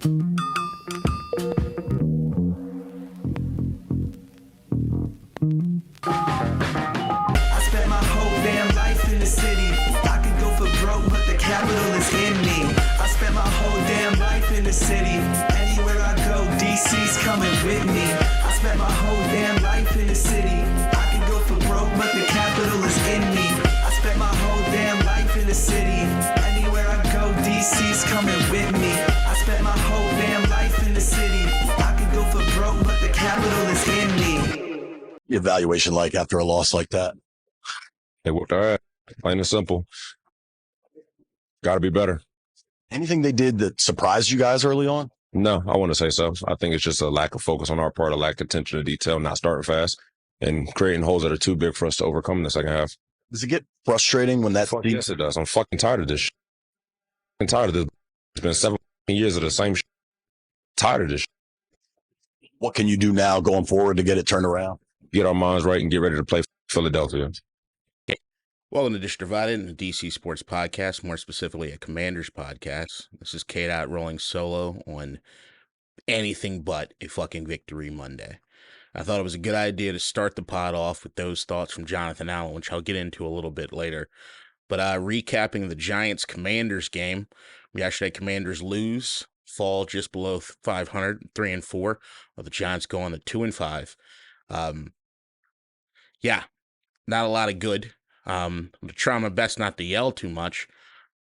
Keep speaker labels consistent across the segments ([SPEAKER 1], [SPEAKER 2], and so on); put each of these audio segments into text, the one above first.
[SPEAKER 1] I spent my whole damn life in the city. I could go for broke, but the capital is in me. I spent my whole damn life in the city. Anywhere I go, DC's coming with me. I spent my whole damn life in the city. I could go for broke, but the capital is in me. I spent my whole damn life in the city. Anywhere I go, DC's coming with me. I spent my whole damn life in the city. I could go for broke, but the capital is in me.
[SPEAKER 2] Evaluation like after a loss like that?
[SPEAKER 3] They whooped our ass. Plain and simple. Got to be better.
[SPEAKER 2] Anything they did that surprised you guys early on?
[SPEAKER 3] No, I want to say so. I think it's just a lack of focus on our part, a lack of attention to detail, not starting fast, and creating holes that are too big for us to overcome in the second half.
[SPEAKER 2] Does it get frustrating when that?
[SPEAKER 3] Yes, it does. I'm fucking tired of this shit. I'm tired of this. It's been 7 years of the same shit. Tired of this shit.
[SPEAKER 2] What can you do now going forward to get it turned around?
[SPEAKER 3] Get our minds right and get ready to play Philadelphia.
[SPEAKER 4] Welcome to Dish Divided, a DC Sports podcast, more specifically a Commanders podcast. This is KDot rolling solo on anything but a fucking victory Monday. I thought it was a good idea to start the pod off with those thoughts from Jonathan Allen, which I'll get into a little bit later. But recapping the Giants-Commanders game, yesterday Commanders lose, fall just below 500, 3-4, while the Giants go on to 2-5. Yeah, not a lot of good. I'm gonna try my best not to yell too much,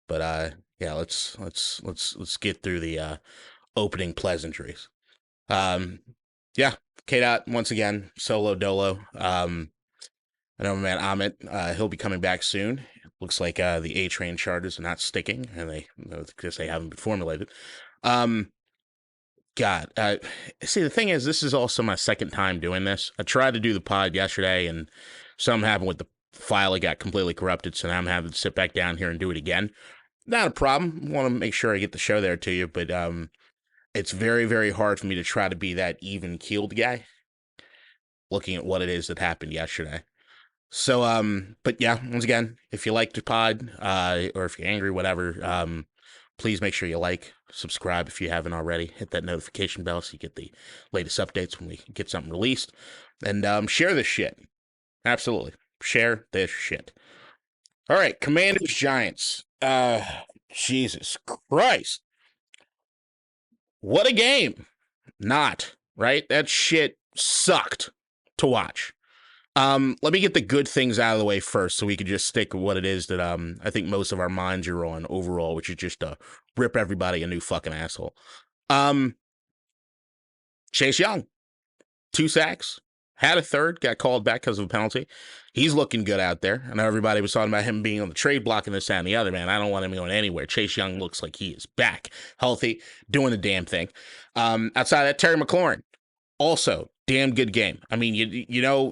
[SPEAKER 4] but yeah, let's get through the opening pleasantries. Yeah, KDot once again solo dolo. I know my man Amit, he'll be coming back soon. Looks like the A train charters are not sticking, and because they haven't been formulated. God, see, the thing is, this is also my second time doing this. I tried to do the pod yesterday, and something happened with the file. It got completely corrupted, so now I'm having to sit back down here and do it again. Not a problem. I want to make sure I get the show there to you, but it's very, very hard for me to try to be that even-keeled guy, looking at what it is that happened yesterday. So, but yeah, once again, if you like the pod, or if you're angry, whatever, please make sure you like, subscribe if you haven't already. Hit that notification bell so you get the latest updates when we get something released. And share this shit. Absolutely. Share this shit. All right, Commanders Giants. Jesus Christ. What a game. Not, right? That shit sucked to watch. Let me get the good things out of the way first so we can just stick with what it is that I think most of our minds are on overall, which is just to rip everybody a new fucking asshole. Chase Young, 2 sacks, had a third, got called back because of a penalty. He's looking good out there. I know everybody was talking about him being on the trade block and this, that, and the other, man. I don't want him going anywhere. Chase Young looks like he is back, healthy, doing the damn thing. Outside of that, Terry McLaurin, also damn good game. I mean, you know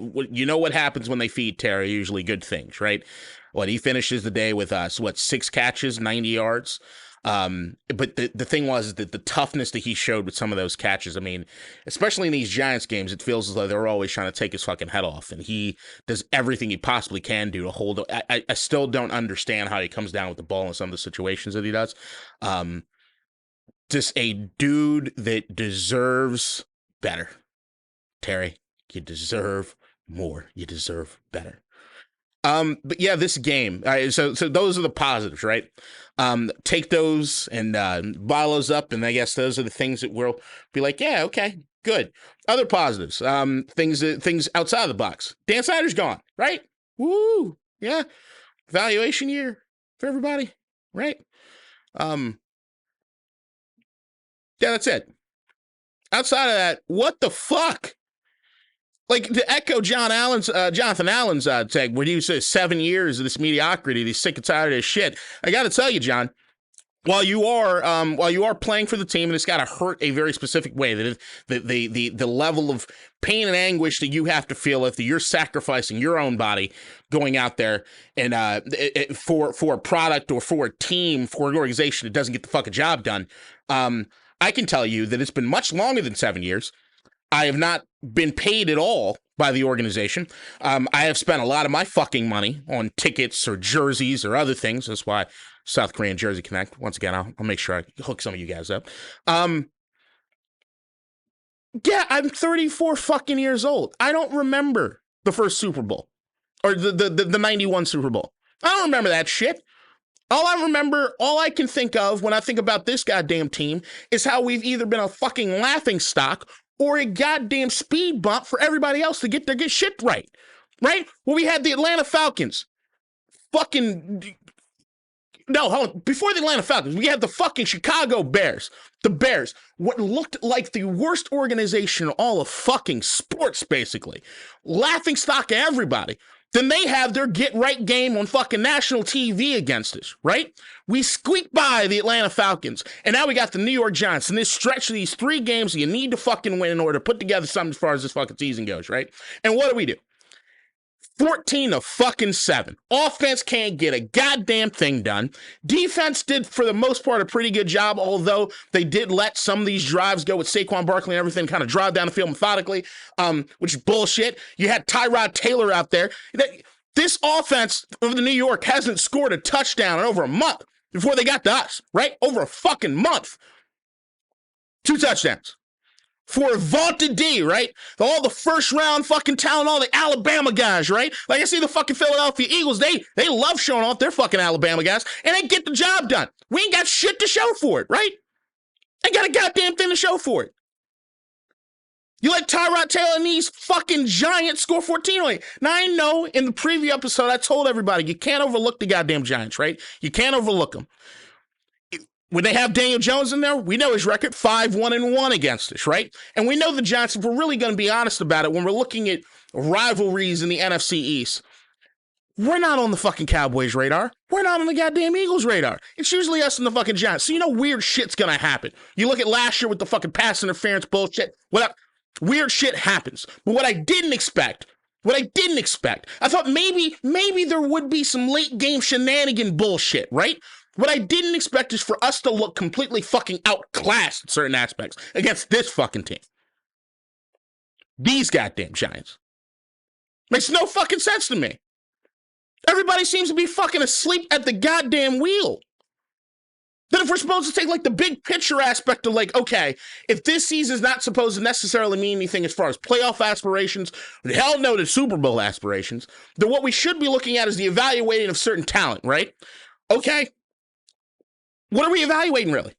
[SPEAKER 4] what happens when they feed Terry, usually good things, right? He finishes the day with 6 catches, 90 yards. But the thing was that the toughness that he showed with some of those catches, I mean, especially in these Giants games, it feels as though they're always trying to take his fucking head off, and he does everything he possibly can do to hold it. I still don't understand how he comes down with the ball in some of the situations that he does. Just a dude that deserves better. Terry, you deserve more. You deserve better. But yeah, this game. So those are the positives, right? Take those and bottle those up, and I guess those are the things that we'll be like, yeah, okay, good. Other positives, things outside of the box. Dan Snyder's gone, right? Woo, yeah. Evaluation year for everybody, right? Yeah, that's it. Outside of that, what the fuck? Like, to echo Jonathan Allen's tag, when you say 7 years of this mediocrity, he's sick and tired of this shit. I got to tell you, John, while you are playing for the team, and it's got to hurt a very specific way, that the level of pain and anguish that you have to feel if you're sacrificing your own body going out there and for a product or for a team, for an organization that doesn't get the fucking job done. I can tell you that it's been much longer than 7 years. I have not been paid at all by the organization. I have spent a lot of my fucking money on tickets or jerseys or other things. That's why South Korean Jersey Connect. Once again, I'll make sure I hook some of you guys up. Yeah, I'm 34 fucking years old. I don't remember the first Super Bowl or the 91 Super Bowl. I don't remember that shit. All I can think of when I think about this goddamn team is how we've either been a fucking laughing stock or a goddamn speed bump for everybody else to get their shit right. Right? Well, we had the Atlanta Falcons. No, hold on. Before the Atlanta Falcons, we had the fucking Chicago Bears. The Bears, what looked like the worst organization in all of fucking sports, basically. Laughing stock of everybody. Then they have their get-right game on fucking national TV against us, right? We squeaked by the Atlanta Falcons, and now we got the New York Giants. And this stretch of these 3 games you need to fucking win in order to put together something as far as this fucking season goes, right? And what do? 14-7. Offense can't get a goddamn thing done. Defense did, for the most part, a pretty good job, although they did let some of these drives go with Saquon Barkley and everything kind of drive down the field methodically, which is bullshit. You had Tyrod Taylor out there. This offense of the New York hasn't scored a touchdown in over a month before they got to us, right? Over a fucking month. 2 touchdowns. For vaunted D, right? All the first round fucking talent, all the Alabama guys, right? Like I see the fucking Philadelphia Eagles, they love showing off their fucking Alabama guys, and they get the job done. We ain't got shit to show for it, right? Ain't got a goddamn thing to show for it. You let Tyrod Taylor and these fucking Giants score 14 on you. Now, I know in the preview episode, I told everybody, you can't overlook the goddamn Giants, right? You can't overlook them. When they have Daniel Jones in there, we know his record 5-1-1 against us, right? And we know the Giants, if we're really going to be honest about it, when we're looking at rivalries in the NFC East, we're not on the fucking Cowboys radar. We're not on the goddamn Eagles radar. It's usually us and the fucking Giants. So you know weird shit's going to happen. You look at last year with the fucking pass interference bullshit. Weird shit happens. But what I didn't expect, I thought maybe there would be some late game shenanigan bullshit, right? What I didn't expect is for us to look completely fucking outclassed in certain aspects against this fucking team. These goddamn Giants. Makes no fucking sense to me. Everybody seems to be fucking asleep at the goddamn wheel. Then if we're supposed to take like the big picture aspect of like, okay, if this season's not supposed to necessarily mean anything as far as playoff aspirations, hell no to Super Bowl aspirations, then what we should be looking at is the evaluating of certain talent, right? Okay. What are we evaluating, really?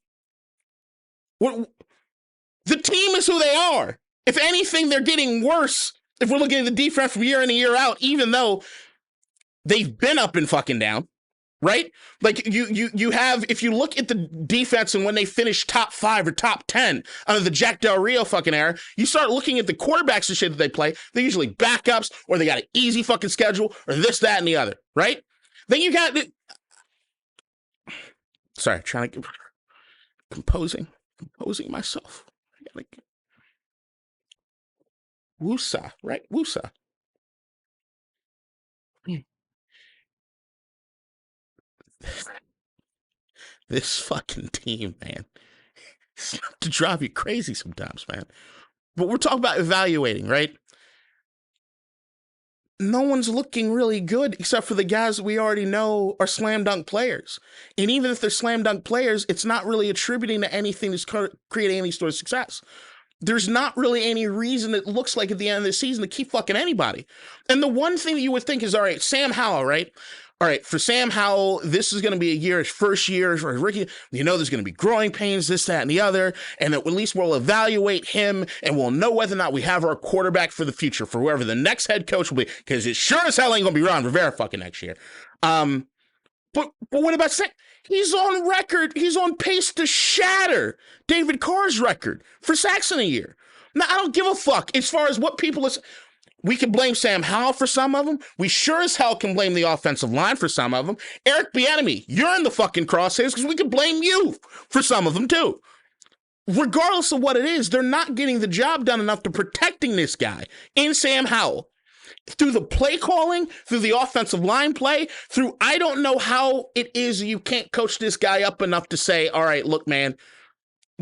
[SPEAKER 4] The team is who they are. If anything, they're getting worse if we're looking at the defense from year in and year out, even though they've been up and fucking down, right? Like, you have, if you look at the defense and when they finish top 5 or top 10 under the Jack Del Rio fucking era, you start looking at the quarterbacks and shit that they play, they're usually backups, or they got an easy fucking schedule, or this, that, and the other, right? Then you got... Sorry, trying to composing myself. I gotta woosah, right? Woosah. This fucking team, man. It's enough to drive you crazy sometimes, man. But we're talking about evaluating, right? No one's looking really good except for the guys that we already know are slam dunk players. And even if they're slam dunk players, it's not really attributing to anything that's creating any sort of success. There's not really any reason it looks like at the end of the season to keep fucking anybody. And the one thing that you would think is, all right, Sam Howell, right? All right, for Sam Howell, this is going to be a year, his first year for his rookie. You know there's going to be growing pains, this, that, and the other, and at least we'll evaluate him, and we'll know whether or not we have our quarterback for the future, for whoever the next head coach will be, because it sure as hell ain't going to be Ron Rivera fucking next year. But what about Sam? He's on record. He's on pace to shatter David Carr's record for sacks in a year. Now, I don't give a fuck as far as what people is. We can blame Sam Howell for some of them. We sure as hell can blame the offensive line for some of them. Eric Bieniemy, you're in the fucking crosshairs because we can blame you for some of them too. Regardless of what it is, they're not getting the job done enough to protecting this guy in Sam Howell. Through the play calling, through the offensive line play, through I don't know how it is you can't coach this guy up enough to say, all right, look, man,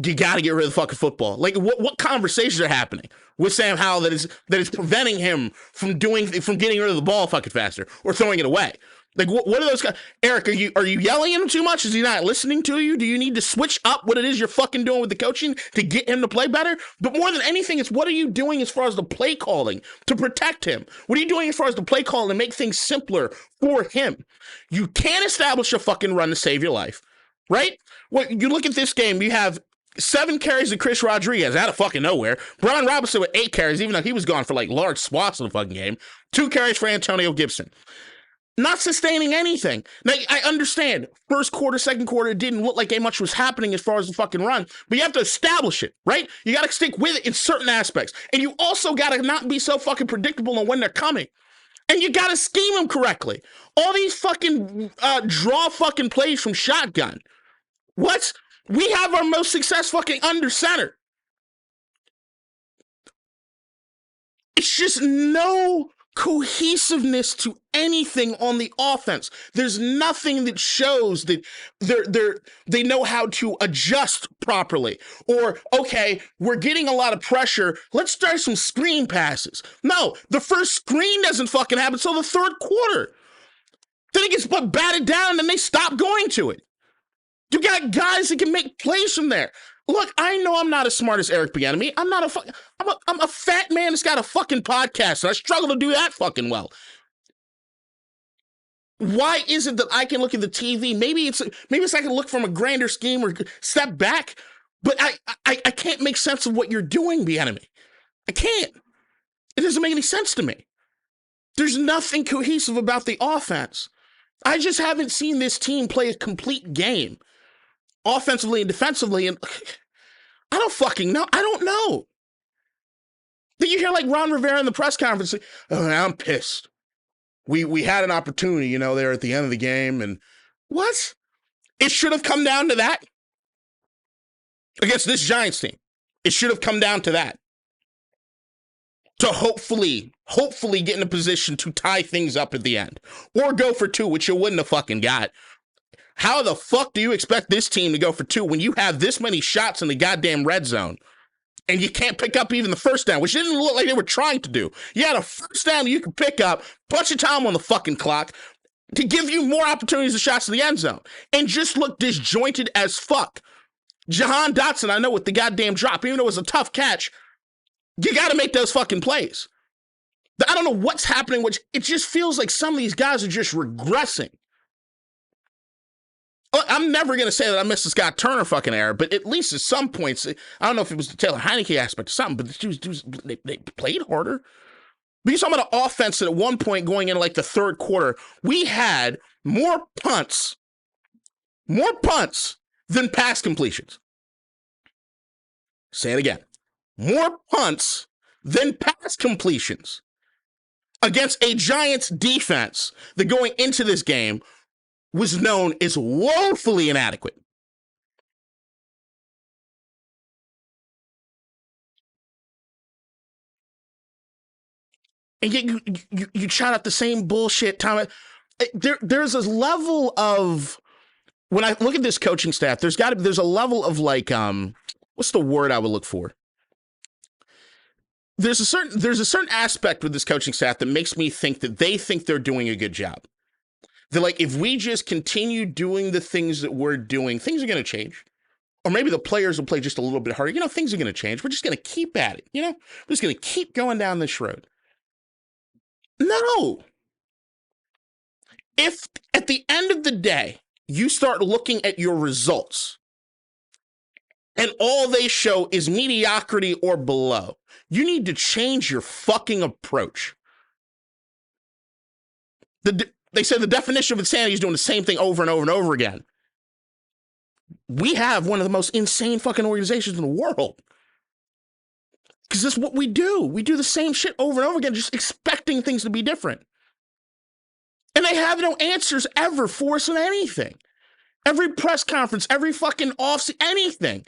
[SPEAKER 4] you got to get rid of the fucking football. Like, what conversations are happening with Sam Howell that is preventing him from getting rid of the ball fucking faster or throwing it away? Like, what are those guys? Eric, are you yelling at him too much? Is he not listening to you? Do you need to switch up what it is you're fucking doing with the coaching to get him to play better? But more than anything, it's what are you doing as far as the play calling to protect him? What are you doing as far as the play calling to make things simpler for him? You can't establish a fucking run to save your life, right? Well, you look at this game, you have 7 carries to Chris Rodriguez out of fucking nowhere. Brian Robinson with 8 carries, even though he was gone for like large swaths of the fucking game. 2 carries for Antonio Gibson. Not sustaining anything. Now, I understand. First quarter, second quarter, it didn't look like much was happening as far as the fucking run, but you have to establish it, right? You got to stick with it in certain aspects. And you also got to not be so fucking predictable on when they're coming. And you got to scheme them correctly. All these fucking draw fucking plays from shotgun. What? We have our most success fucking under center. It's just no cohesiveness to anything on the offense. There's nothing that shows that they know how to adjust properly. Or, okay, we're getting a lot of pressure. Let's try some screen passes. No, the first screen doesn't fucking happen until the third quarter. Then it gets batted down and they stop going to it. You got guys that can make plays from there. Look, I know I'm not as smart as Eric Bieniemy. I'm a fat man that's got a fucking podcast, and I struggle to do that fucking well. Why is it that I can look at the TV? Maybe it's I can look from a grander scheme or step back, but I can't make sense of what you're doing, Bieniemy. I can't. It doesn't make any sense to me. There's nothing cohesive about the offense. I just haven't seen this team play a complete game, offensively and defensively, and I don't fucking know. I don't know. Did you hear like Ron Rivera in the press conference say, "Oh, I'm pissed. We had an opportunity, there at the end of the game, and what? It should have come down to that against this Giants team. It should have come down to that to hopefully get in a position to tie things up at the end or go for 2, which you wouldn't have fucking got." How the fuck do you expect this team to go for 2 when you have this many shots in the goddamn red zone and you can't pick up even the first down, which didn't look like they were trying to do? You had a first down you could pick up, bunch of time on the fucking clock to give you more opportunities of shots in the end zone and just look disjointed as fuck. Jahan Dotson, I know with the goddamn drop, even though it was a tough catch, you got to make those fucking plays. I don't know what's happening, which it just feels like some of these guys are just regressing. I'm never going to say that I missed the Scott Turner fucking era, but at least at some points, I don't know if it was the Taylor Heineke aspect or something, but they played harder. But you're talking about an offense that at one point going into like the third quarter, we had more punts than pass completions. Say it again. More punts than pass completions against a Giants defense that going into this game was known as woefully inadequate. And yet you shout out the same bullshit, Tom. There's a level of, when I look at this coaching staff, there's a level of like, what's the word I would look for? There's a certain aspect with this coaching staff that makes me think that they think they're doing a good job. They're like, if we just continue doing the things that we're doing, things are going to change. Or maybe the players will play just a little bit harder. Things are going to change. We're just going to keep at it. We're just going to keep going down this road. No. If at the end of the day, you start looking at your results and all they show is mediocrity or below, you need to change your fucking approach. They say the definition of insanity is doing the same thing over and over and over again. We have one of the most insane fucking organizations in the world. Because that's what we do. We do the same shit over and over again, just expecting things to be different. And they have no answers ever for us in anything. Every press conference, every fucking anything.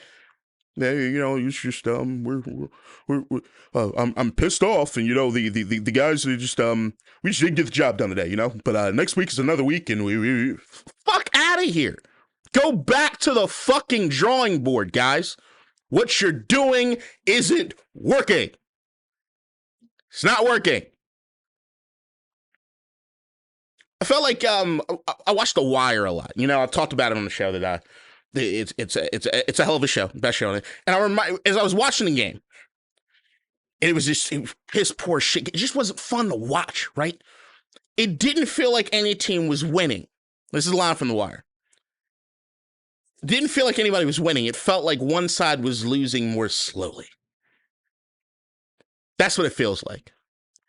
[SPEAKER 4] It's just I'm pissed off, and the guys are just we just didn't get the job done today, But next week is another week, and we fuck out of here. Go back to the fucking drawing board, guys. What you're doing isn't working. It's not working. I felt like I watched The Wire a lot. You know, I've talked about it on the show that it's a hell of a show, best show on it. And as I was watching the game, it was just piss poor shit. It just wasn't fun to watch, right? It didn't feel like any team was winning. This is a line from The Wire. It didn't feel like anybody was winning. It felt like one side was losing more slowly. That's what it feels like.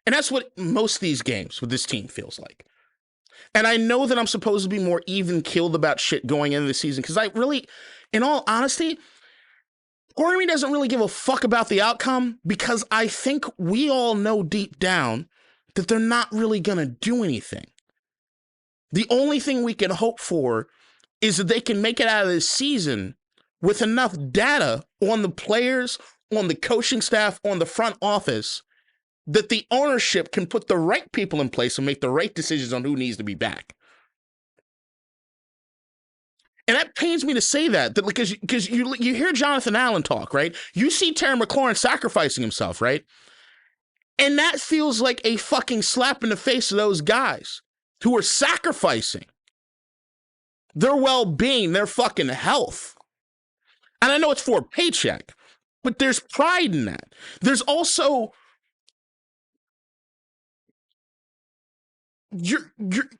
[SPEAKER 4] And that's what most of these games with this team feels like. And I know that I'm supposed to be more even-keeled about shit going into the season because I really, in all honesty, part of me doesn't really give a fuck about the outcome because I think we all know deep down that they're not really going to do anything. The only thing we can hope for is that they can make it out of this season with enough data on the players, on the coaching staff, on the front office, that the ownership can put the right people in place and make the right decisions on who needs to be back. And that pains me to say that because you hear Jonathan Allen talk, right? You see Terry McLaurin sacrificing himself, right? And that feels like a fucking slap in the face of those guys who are sacrificing their well-being, their fucking health. And I know it's for a paycheck, but there's pride in that. There's also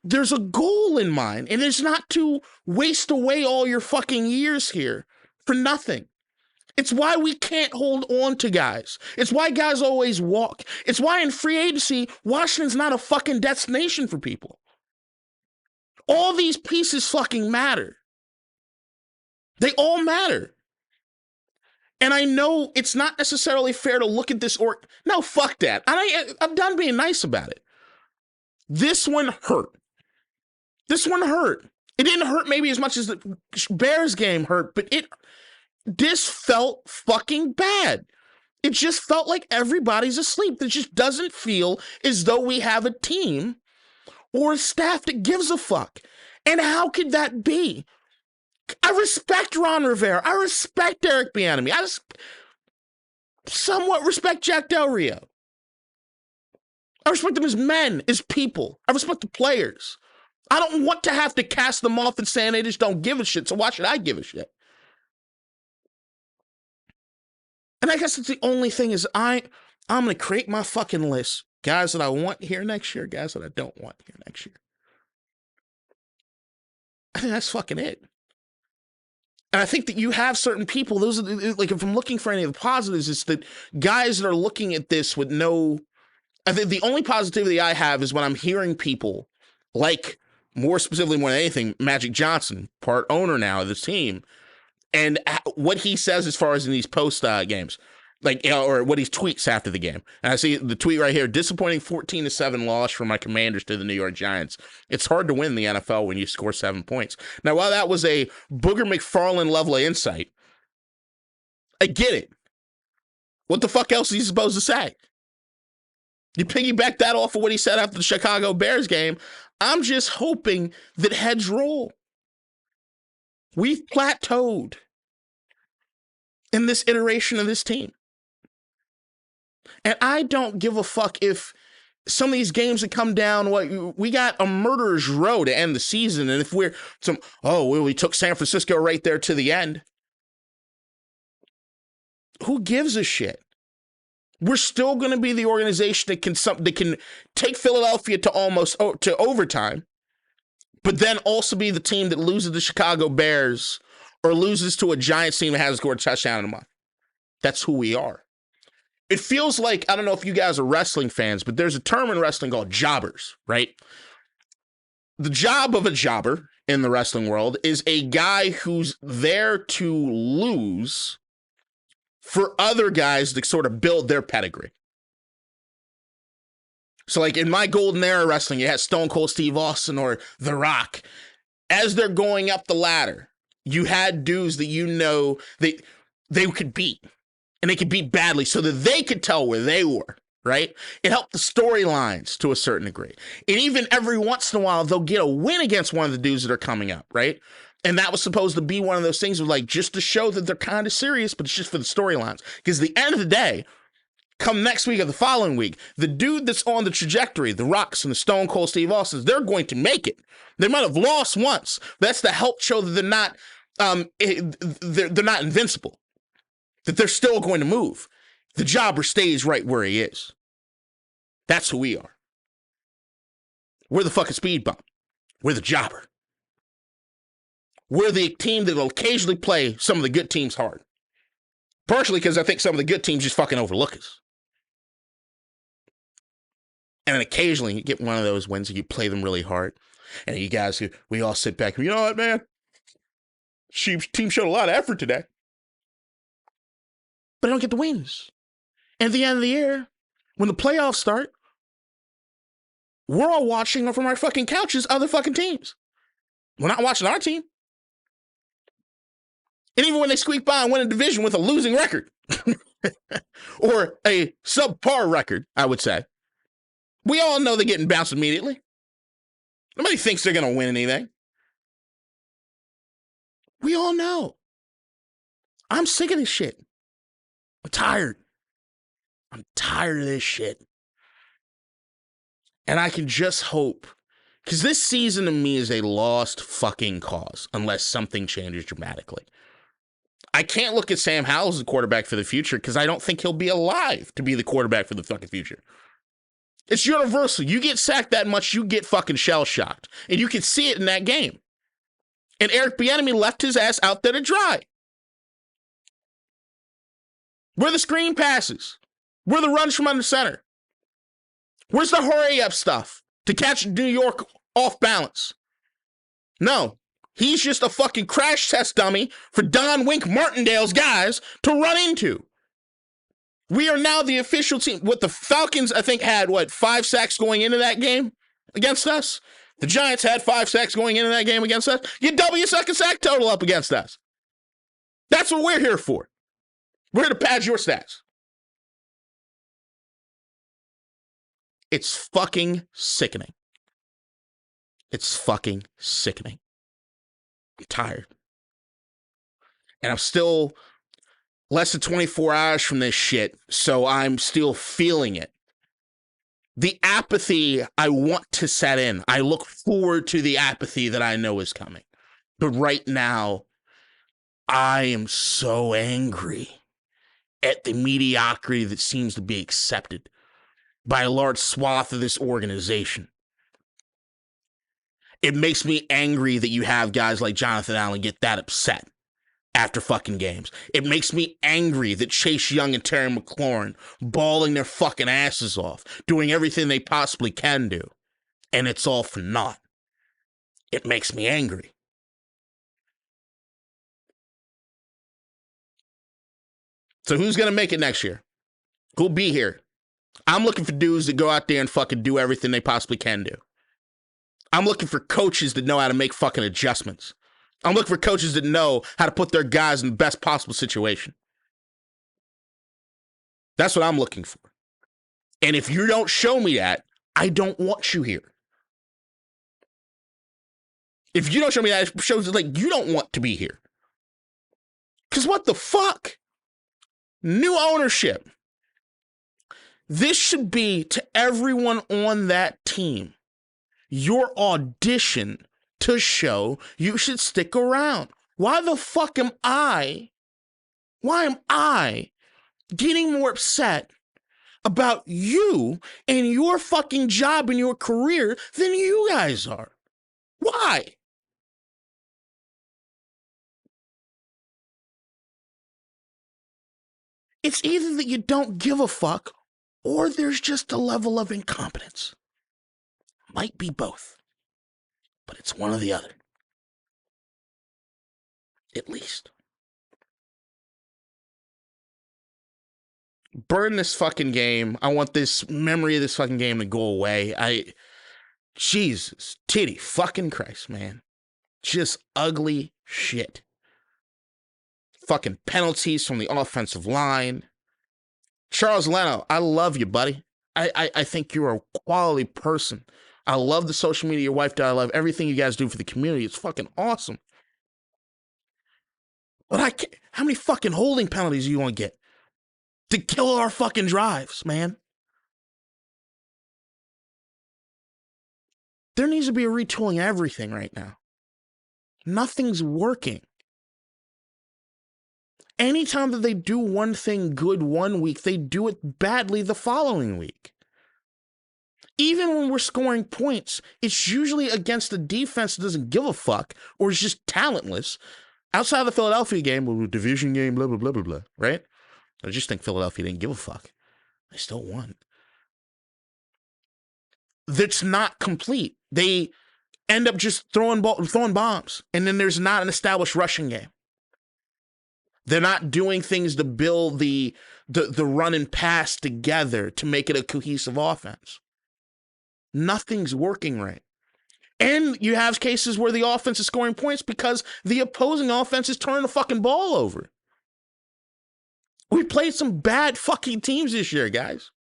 [SPEAKER 4] there's a goal in mind, and it's not to waste away all your fucking years here for nothing. It's why we can't hold on to guys. It's why guys always walk. It's why in free agency, Washington's not a fucking destination for people. All these pieces fucking matter. They all matter. And I know it's not necessarily fair to look at this no, fuck that. I'm done being nice about it. This one hurt. This one hurt. It didn't hurt maybe as much as the Bears game hurt, but this felt fucking bad. It just felt like everybody's asleep. It just doesn't feel as though we have a team or a staff that gives a fuck. And how could that be? I respect Ron Rivera. I respect Eric Bieniemy. I somewhat respect Jack Del Rio. I respect them as men, as people. I respect the players. I don't want to have to cast them off and saying they just don't give a shit, so why should I give a shit? And I guess that's the only thing is I'm going to create my fucking list. Guys that I want here next year, guys that I don't want here next year. I think that's fucking it. And I think that you have certain people, those are like, if I'm looking for any of the positives, it's that guys that are looking at this with no, I think the only positivity I have is when I'm hearing people like, more specifically more than anything, Magic Johnson, part owner now of this team, and what he says as far as in these post games, like, you know, or what he tweets after the game. And I see the tweet right here: disappointing 14-7 loss for my Commanders to the New York Giants. It's hard to win the NFL when you score 7 points. Now, while that was a Booger McFarland level of insight, I get it. What the fuck else is he supposed to say? You piggyback that off of what he said after the Chicago Bears game. I'm just hoping that heads roll. We've plateaued in this iteration of this team. And I don't give a fuck if some of these games that come down, we got a murderer's row to end the season. And if we took San Francisco right there to the end. Who gives a shit? We're still going to be the organization that can take Philadelphia to overtime, but then also be the team that loses the Chicago Bears or loses to a Giants team that hasn't scored a touchdown in a month. That's who we are. It feels like, I don't know if you guys are wrestling fans, but there's a term in wrestling called jobbers, right? The job of a jobber in the wrestling world is a guy who's there to lose for other guys to sort of build their pedigree. So like in my golden era wrestling, you had Stone Cold Steve Austin or The Rock. As they're going up the ladder, you had dudes that you know they could beat. And they could beat badly so that they could tell where they were, right? It helped the storylines to a certain degree. And even every once in a while, they'll get a win against one of the dudes that are coming up, right? And that was supposed to be one of those things of like, just to show that they're kind of serious, but it's just for the storylines. Because at the end of the day, Come next week or the following week, the dude that's on the trajectory, the Rocks and the Stone Cold Steve Austins, they're going to make it. They might have lost once. That's to help show that they're not invincible, that they're still going to move. The jobber stays right where he is. That's who we are. We're the fucking speed bump. We're the jobber. We're the team that will occasionally play some of the good teams hard. Partially because I think some of the good teams just fucking overlook us. And then occasionally you get one of those wins and you play them really hard. And you guys, we all sit back and, you know what, man? Team showed a lot of effort today. But I don't get the wins. And at the end of the year, when the playoffs start, we're all watching from our fucking couches other fucking teams. We're not watching our team. And even when they squeak by and win a division with a losing record, or a subpar record, I would say, we all know they're getting bounced immediately. Nobody thinks they're going to win anything. We all know. I'm sick of this shit. I'm tired. I'm tired of this shit. And I can just hope, because this season to me is a lost fucking cause unless something changes dramatically. I can't look at Sam Howell as the quarterback for the future because I don't think he'll be alive to be the quarterback for the fucking future. It's universal. You get sacked that much, you get fucking shell-shocked. And you can see it in that game. And Eric Bieniemy left his ass out there to dry. Where the screen passes? Where the runs from under center? Where's the hurry-up stuff to catch New York off balance? No. He's just a fucking crash test dummy for Don Wink Martindale's guys to run into. We are now the official team. What the Falcons, I think, had, 5 sacks going into that game against us? The Giants had 5 sacks going into that game against us. You double your second sack total up against us. That's what we're here for. We're here to pad your stats. It's fucking sickening. It's fucking sickening. I'm tired. And I'm still less than 24 hours from this shit, so I'm still feeling it. The apathy I want to set in. I look forward to the apathy that I know is coming. But right now, I am so angry at the mediocrity that seems to be accepted by a large swath of this organization. It makes me angry that you have guys like Jonathan Allen get that upset after fucking games. It makes me angry that Chase Young and Terry McLaurin bawling their fucking asses off, doing everything they possibly can do, and it's all for naught. It makes me angry. So who's going to make it next year? Who'll be here? I'm looking for dudes that go out there and fucking do everything they possibly can do. I'm looking for coaches that know how to make fucking adjustments. I'm looking for coaches that know how to put their guys in the best possible situation. That's what I'm looking for. And if you don't show me that, I don't want you here. If you don't show me that, it shows like you don't want to be here. Because what the fuck? New ownership. This should be to everyone on that team your audition to show you should stick around. Why the fuck am I getting more upset about you and your fucking job and your career than you guys are? Why? It's either that you don't give a fuck or there's just a level of incompetence. Might be both, but it's one or the other. At least. Burn this fucking game. I want this memory of this fucking game to go away. Jesus, titty fucking Christ, man. Just ugly shit. Fucking penalties from the offensive line. Charles Leno, I love you, buddy. I think you're a quality person. I love the social media your wife does. I love everything you guys do for the community. It's fucking awesome. But I can't. How many fucking holding penalties do you want to get? to kill our fucking drives, man. There needs to be a retooling everything right now. Nothing's working. Anytime that they do one thing good one week, they do it badly the following week. Even when we're scoring points, it's usually against a defense that doesn't give a fuck or is just talentless. Outside of the Philadelphia game, well, division game, blah, blah, blah, blah, blah, right? I just think Philadelphia didn't give a fuck. They still won. That's not complete. They end up just throwing bombs, and then there's not an established rushing game. They're not doing things to build the run and pass together to make it a cohesive offense. Nothing's working right. And you have cases where the offense is scoring points because the opposing offense is turning the fucking ball over. We played some bad fucking teams this year, guys.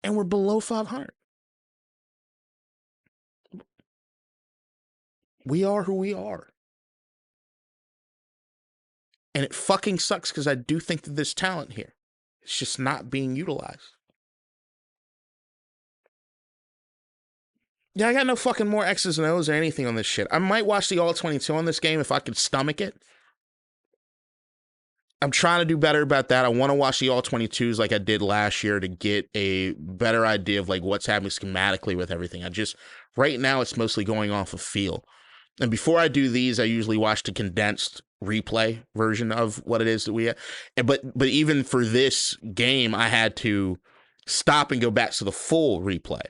[SPEAKER 4] And we're below 500. We are who we are. And it fucking sucks because I do think that there's talent here. It's just not being utilized. Yeah, I got no fucking more X's and O's or anything on this shit. I might watch the All-22 on this game if I could stomach it. I'm trying to do better about that. I want to watch the All-22s like I did last year to get a better idea of like what's happening schematically with everything. Right now it's mostly going off of feel. And before I do these, I usually watch the condensed replay version of what it is that we have. But even for this game, I had to stop and go back to the full replay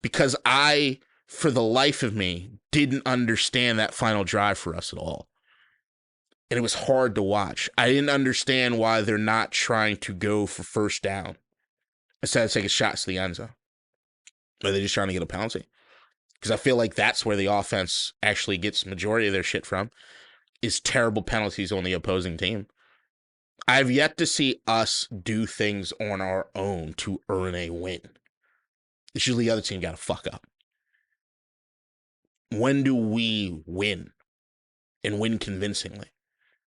[SPEAKER 4] because I, for the life of me, didn't understand that final drive for us at all. And it was hard to watch. I didn't understand why they're not trying to go for first down instead of taking shots to the end zone. Are they just trying to get a penalty? Because I feel like that's where the offense actually gets majority of their shit from, is terrible penalties on the opposing team. I've yet to see us do things on our own to earn a win. It's usually the other team got to fuck up. When do we win? And win convincingly?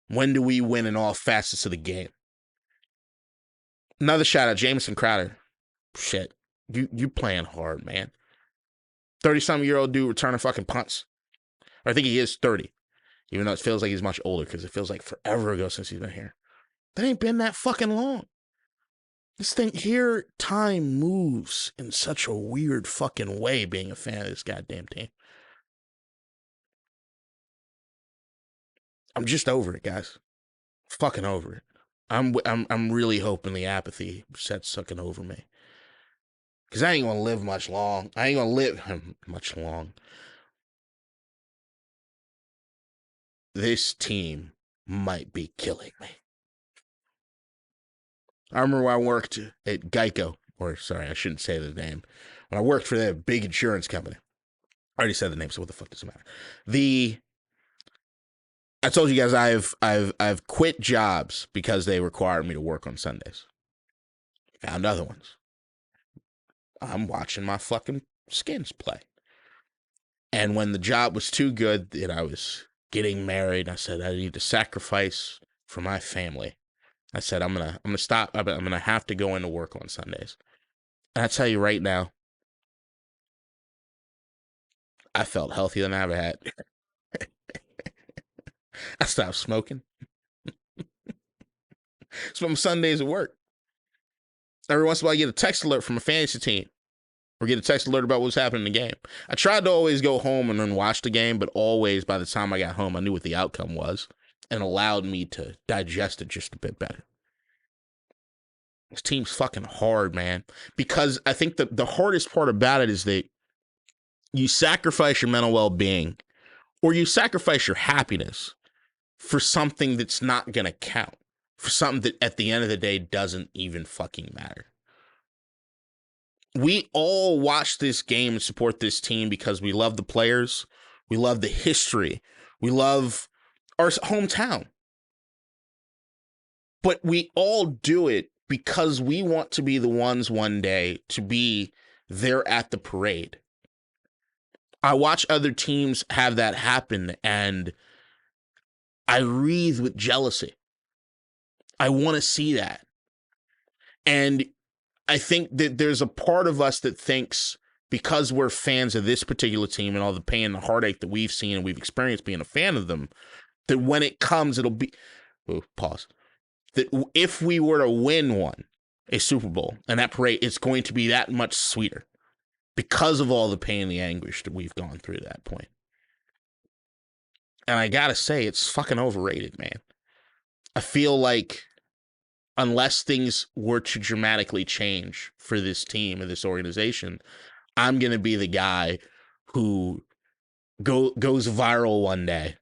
[SPEAKER 4] When do we win in all facets of the game? Another shout out, Jamison Crowder. Shit, you playing hard, man. 30-something-year-old dude returning fucking punts. Or I think he is 30. Even though it feels like he's much older because it feels like forever ago since he's been here. That ain't been that fucking long. This thing here, time moves in such a weird fucking way being a fan of this goddamn team. I'm just over it, guys. Fucking over it. I'm really hoping the apathy sets sucking over me. Because I ain't going to live much long. I ain't going to live much long. This team might be killing me. I remember when I worked at Geico. Or, sorry, I shouldn't say the name. When I worked for that big insurance company. I already said the name, so what the fuck does it matter? I told you guys I've quit jobs because they required me to work on Sundays. Found other ones. I'm watching my fucking Skins play. And when the job was too good and I was getting married, I said I need to sacrifice for my family. I said I'm gonna stop. I'm gonna have to go into work on Sundays. And I tell you right now, I felt healthier than I ever had. I stopped smoking. Spent Sundays at work. Every once in a while, I get a text alert from a fantasy team or get a text alert about what's happening in the game. I tried to always go home and then watch the game, but always by the time I got home, I knew what the outcome was and allowed me to digest it just a bit better. This team's fucking hard, man, because I think the hardest part about it is that you sacrifice your mental well-being or you sacrifice your happiness for something that's not going to count, for something that at the end of the day doesn't even fucking matter. We all watch this game and support this team because we love the players, we love the history, we love our hometown. But we all do it because we want to be the ones one day to be there at the parade. I watch other teams have that happen and I wreathe with jealousy. I want to see that. And I think that there's a part of us that thinks because we're fans of this particular team and all the pain and the heartache that we've seen and we've experienced being a fan of them, that when it comes, it'll be, pause, that if we were to win a Super Bowl, and that parade, it's going to be that much sweeter because of all the pain and the anguish that we've gone through to that point. And I gotta say, it's fucking overrated, man. I feel like unless things were to dramatically change for this team and this organization, I'm going to be the guy who goes viral one day,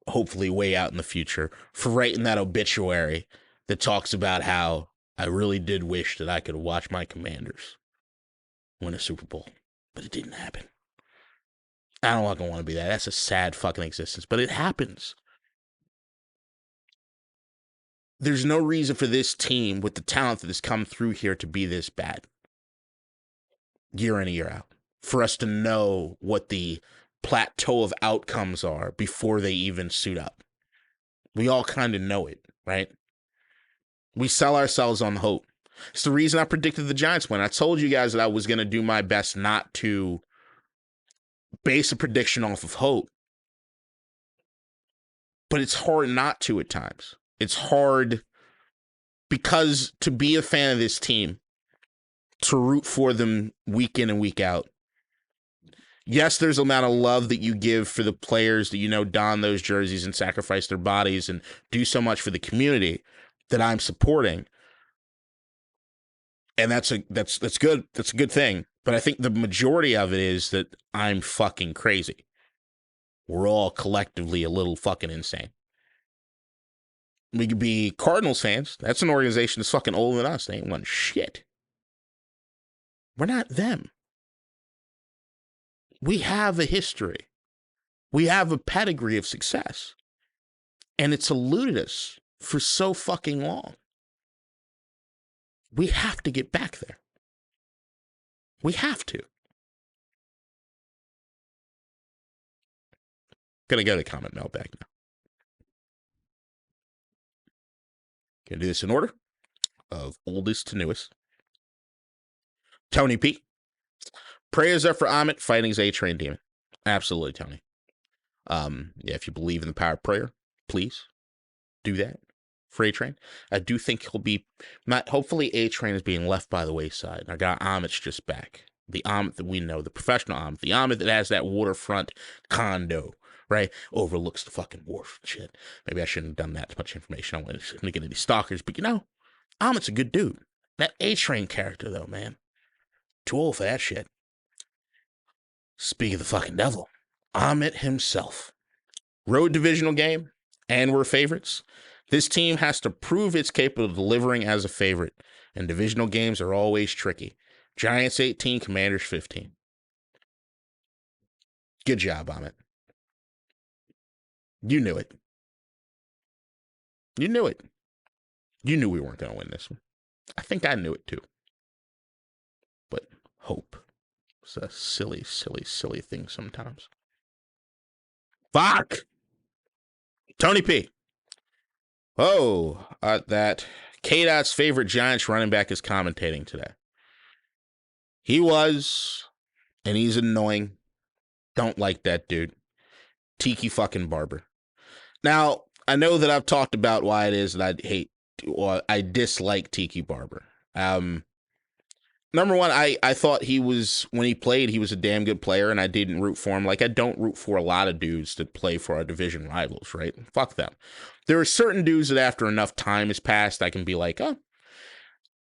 [SPEAKER 4] hopefully way out in the future, for writing that obituary that talks about how I really did wish that I could watch my Commanders win a Super Bowl, but it didn't happen. I don't want to be that. That's a sad fucking existence, but it happens. There's no reason for this team with the talent that has come through here to be this bad year in and year out. For us to know what the plateau of outcomes are before they even suit up. We all kind of know it, right? We sell ourselves on hope. It's the reason I predicted the Giants win. I told you guys that I was going to do my best not to base a prediction off of hope. But it's hard not to at times. It's hard because to be a fan of this team, to root for them week in and week out. Yes, there's a amount of love that you give for the players that you know don those jerseys and sacrifice their bodies and do so much for the community that I'm supporting. And that's good. That's a good thing. But I think the majority of it is that I'm fucking crazy. We're all collectively a little fucking insane. We could be Cardinals fans. That's an organization that's fucking older than us. They ain't won shit. We're not them. We have a history. We have a pedigree of success. And it's eluded us for so fucking long. We have to get back there. We have to. Gonna go to comment mailbag now. Gonna do this in order of oldest to newest. Tony P. Prayers are for Amit fighting his A-Train demon. Absolutely, Tony. Yeah, if you believe in the power of prayer, please do that for A-Train. I do think he'll be not. Hopefully, A-Train is being left by the wayside. I got Amit's just back. The Amit that we know, the professional Amit, the Amit that has that waterfront condo, right? Overlooks the fucking wharf and shit. Maybe I shouldn't have done that. Too much information. I want to get any stalkers, but you know, Amit's a good dude. That A-Train character, though, man, too old for that shit. Speak of the fucking devil, Amit himself. Road divisional game, and we're favorites. This team has to prove it's capable of delivering as a favorite, and divisional games are always tricky. Giants 18, Commanders 15. Good job, Amit. You knew it. You knew it. You knew we weren't going to win this one. I think I knew it too. But hope. It's a silly, silly, silly thing sometimes. Fuck! Tony P. Oh, that KDot's favorite Giants running back is commentating today. He was, and he's annoying. Don't like that dude. Tiki fucking Barber. Now, I know that I've talked about why it is that I dislike Tiki Barber. Number one, I thought when he played, he was a damn good player, and I didn't root for him. Like, I don't root for a lot of dudes that play for our division rivals, right? Fuck them. There are certain dudes that after enough time has passed, I can be like, oh,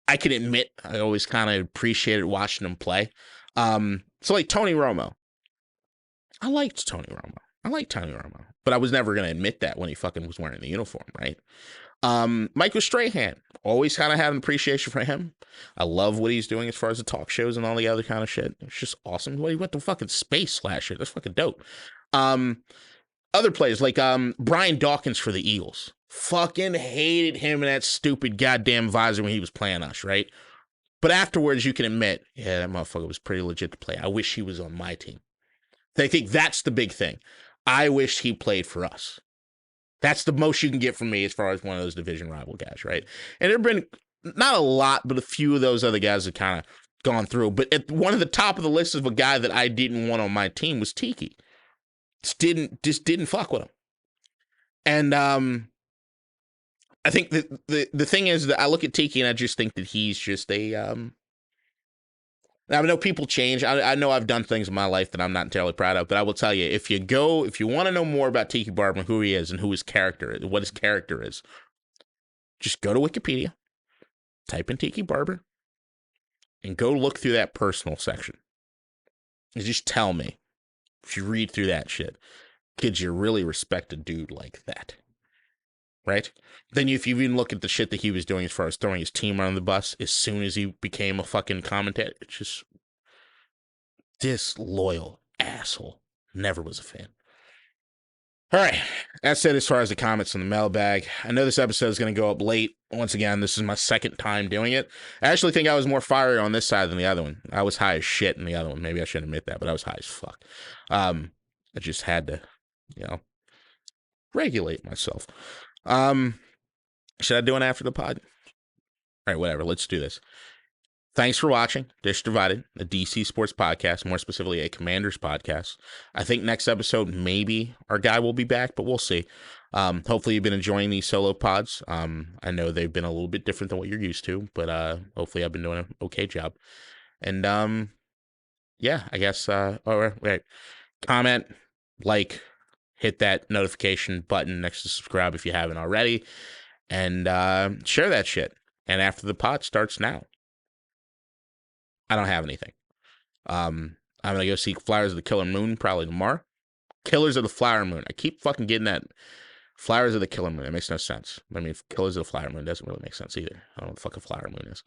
[SPEAKER 4] I can admit I always kind of appreciated watching him play. So like Tony Romo. I liked Tony Romo. But I was never going to admit that when he fucking was wearing the uniform, right? Michael Strahan, always kind of had an appreciation for him. I love what he's doing as far as the talk shows and all the other kind of shit. It's just awesome. He went to fucking space last year. That's fucking dope. Other players like Brian Dawkins for the Eagles. Fucking hated him and that stupid goddamn visor when he was playing us, right? But afterwards, you can admit, yeah, that motherfucker was pretty legit to play. I wish he was on my team. I think that's the big thing. I wish he played for us. That's the most you can get from me as far as one of those division rival guys, right? And there have been not a lot, but a few of those other guys have kind of gone through. But at one of the top of the list of a guy that I didn't want on my team was Tiki. Just didn't fuck with him. And I think the thing is that I look at Tiki and I just think that he's just a I know people change. I know I've done things in my life that I'm not entirely proud of, but I will tell you, if you want to know more about Tiki Barber, who he is and who his character is, what his character is, just go to Wikipedia, type in Tiki Barber, and go look through that personal section. And just tell me, if you read through that shit, could you really respect a dude like that? Right? Then if you even look at the shit that he was doing as far as throwing his team on the bus as soon as he became a fucking commentator, it's just disloyal asshole. Never was a fan. All right. That's it as far as the comments on the mailbag. I know this episode is going to go up late. Once again, this is my second time doing it. I actually think I was more fiery on this side than the other one. I was high as shit in the other one. Maybe I shouldn't admit that, but I was high as fuck. I just had to, regulate myself. Should I do it after the pod? All right, whatever. Let's do this. Thanks for watching Dish Divided, a DC sports podcast, more specifically a Commanders podcast. I think next episode, maybe our guy will be back, but we'll see. Hopefully you've been enjoying these solo pods. I know they've been a little bit different than what you're used to, but hopefully I've been doing an okay job. And yeah, I guess, right. Comment, like, hit that notification button next to subscribe if you haven't already, and share that shit. And after the pod starts now, I don't have anything. I'm going to go see Flowers of the Killer Moon probably tomorrow. Killers of the Flower Moon. I keep fucking getting that. Flowers of the Killer Moon. It makes no sense. I mean, Killers of the Flower Moon doesn't really make sense either. I don't know what the fuck a flower moon is.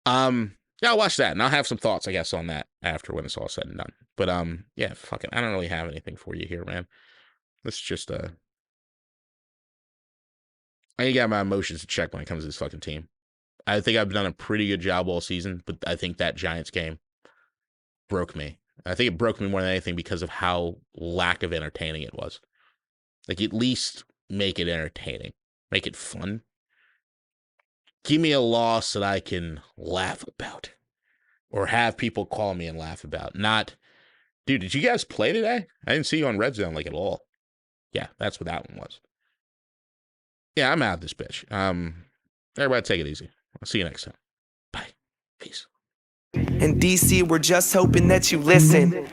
[SPEAKER 4] Yeah, I'll watch that, and I'll have some thoughts, I guess, on that after when it's all said and done. But yeah, fuck it. I don't really have anything for you here, man. It's just I got my emotions to check when it comes to this fucking team. I think I've done a pretty good job all season, but I think that Giants game broke me. I think it broke me more than anything because of how lack of entertaining it was. Like, at least make it entertaining. Make it fun. Give me a loss that I can laugh about. Or have people call me and laugh about. Not, dude, did you guys play today? I didn't see you on Red Zone, like, at all. Yeah, that's what that one was. Yeah, I'm out of this bitch. Everybody take it easy. I'll see you next time. Bye. Peace.
[SPEAKER 1] In DC, we're just hoping that you listen.